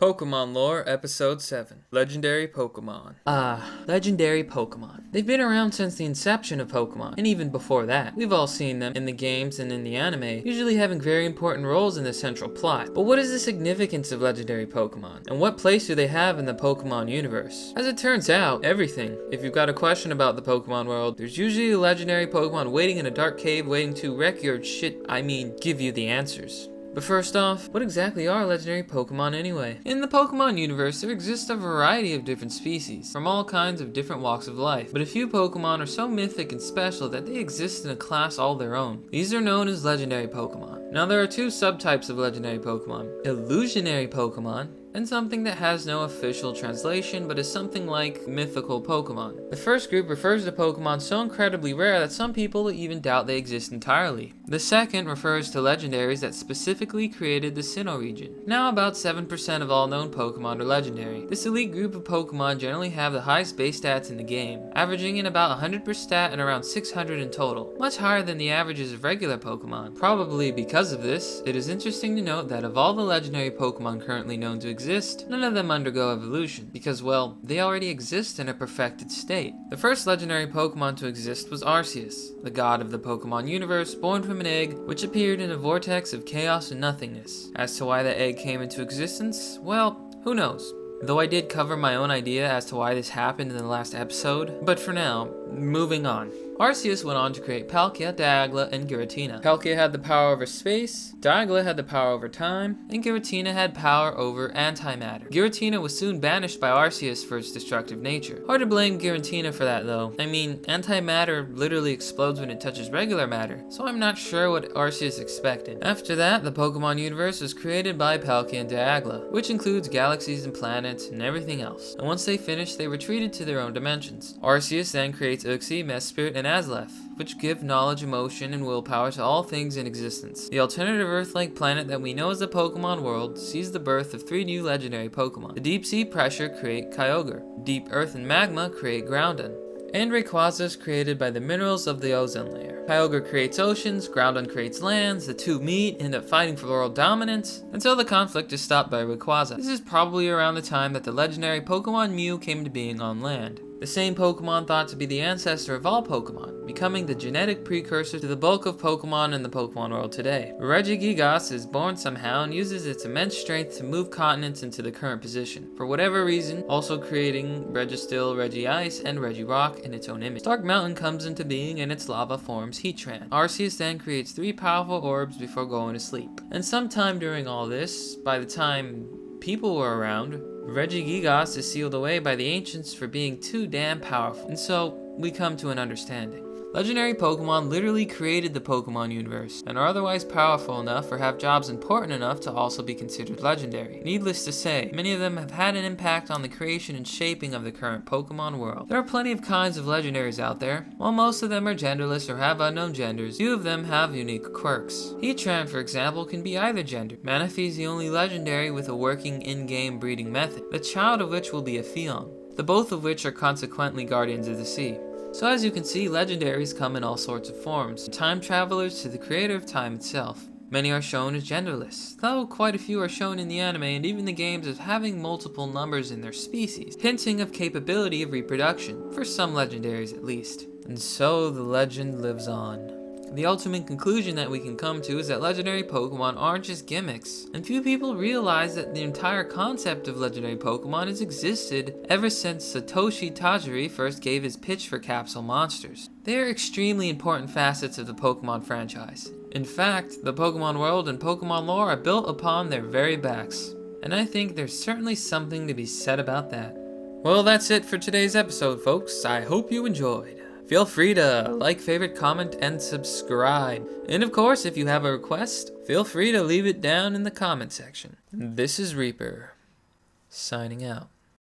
Pokemon Lore Episode 7 Legendary Pokémon. Legendary Pokémon. They've been around since the inception of Pokemon, and even before that. We've all seen them in the games and in the anime, usually having very important roles in the central plot. But what is the significance of legendary Pokemon? And what place do they have in the Pokemon universe? As it turns out, everything. If you've got a question about the Pokemon world, there's usually a legendary Pokemon waiting in a dark cave waiting to wreck your shit, give you the answers. But first off, what exactly are legendary Pokemon anyway? In the Pokemon universe, there exists a variety of different species, from all kinds of different walks of life. But a few Pokemon are so mythic and special that they exist in a class all their own. These are known as legendary Pokemon. Now there are two subtypes of legendary Pokemon: illusionary Pokemon, and something that has no official translation but is something like mythical Pokemon. The first group refers to Pokemon so incredibly rare that some people even doubt they exist entirely. The second refers to legendaries that specifically created the Sinnoh region. Now about 7% of all known Pokemon are legendary. This elite group of Pokemon generally have the highest base stats in the game, averaging in about 100 per stat and around 600 in total, much higher than the averages of regular Pokemon. Probably because of this, it is interesting to note that of all the legendary Pokemon currently known to exist, none of them undergo evolution, because, well, they already exist in a perfected state. The first legendary Pokemon to exist was Arceus, the god of the Pokemon universe, born from an egg which appeared in a vortex of chaos and nothingness. As to why the egg came into existence, well, who knows? Though I did cover my own idea as to why this happened in the last episode, but for now, moving on. Arceus went on to create Palkia, Dialga, and Giratina. Palkia had the power over space, Dialga had the power over time, and Giratina had power over antimatter. Giratina was soon banished by Arceus for its destructive nature. Hard to blame Giratina for that though. Antimatter literally explodes when it touches regular matter, so I'm not sure what Arceus expected. After that, the Pokemon universe was created by Palkia and Dialga, which includes galaxies and planets and everything else. And once they finished, they retreated to their own dimensions. Arceus then creates Uxie, Mesprit, and Azelef, which give knowledge, emotion, and willpower to all things in existence. The alternative Earth-like planet that we know as the Pokemon world sees the birth of 3 new legendary Pokemon. The deep sea pressure create Kyogre, deep earth and magma create Groudon, and Rayquaza is created by the minerals of the ozone layer. Kyogre creates oceans, Groudon creates lands, the two meet, end up fighting for world dominance, until the conflict is stopped by Rayquaza. This is probably around the time that the legendary Pokemon Mew came into being on land. The same Pokemon thought to be the ancestor of all Pokemon, becoming the genetic precursor to the bulk of Pokemon in the Pokemon world today. Regigigas is born somehow and uses its immense strength to move continents into the current position, for whatever reason, also creating Registeel, Regice, and Regirock in its own image. Dark Mountain comes into being and its lava forms Heatran. Arceus then creates 3 powerful orbs before going to sleep. And sometime during all this, by the time people were around, Regigigas is sealed away by the ancients for being too damn powerful, and so we come to an understanding. Legendary Pokemon literally created the Pokemon universe, and are otherwise powerful enough or have jobs important enough to also be considered legendary. Needless to say, many of them have had an impact on the creation and shaping of the current Pokemon world. There are plenty of kinds of legendaries out there. While most of them are genderless or have unknown genders, few of them have unique quirks. Heatran, for example, can be either gender. Manaphy is the only legendary with a working in-game breeding method, the child of which will be a Phione, the both of which are consequently guardians of the sea. So as you can see, legendaries come in all sorts of forms, from time travelers to the creator of time itself. Many are shown as genderless, though quite a few are shown in the anime and even the games as having multiple numbers in their species, hinting of capability of reproduction, for some legendaries at least. And so the legend lives on. The ultimate conclusion that we can come to is that legendary Pokemon aren't just gimmicks, and few people realize that the entire concept of legendary Pokemon has existed ever since Satoshi Tajiri first gave his pitch for Capsule monsters. They are extremely important facets of the Pokemon franchise. In fact, the Pokemon world and Pokemon lore are built upon their very backs, and I think there's certainly something to be said about that. Well, that's it for today's episode, folks. I hope you enjoyed. Feel free to like, favorite, comment, and subscribe. And of course, if you have a request, feel free to leave it down in the comment section. This is Reaper, signing out.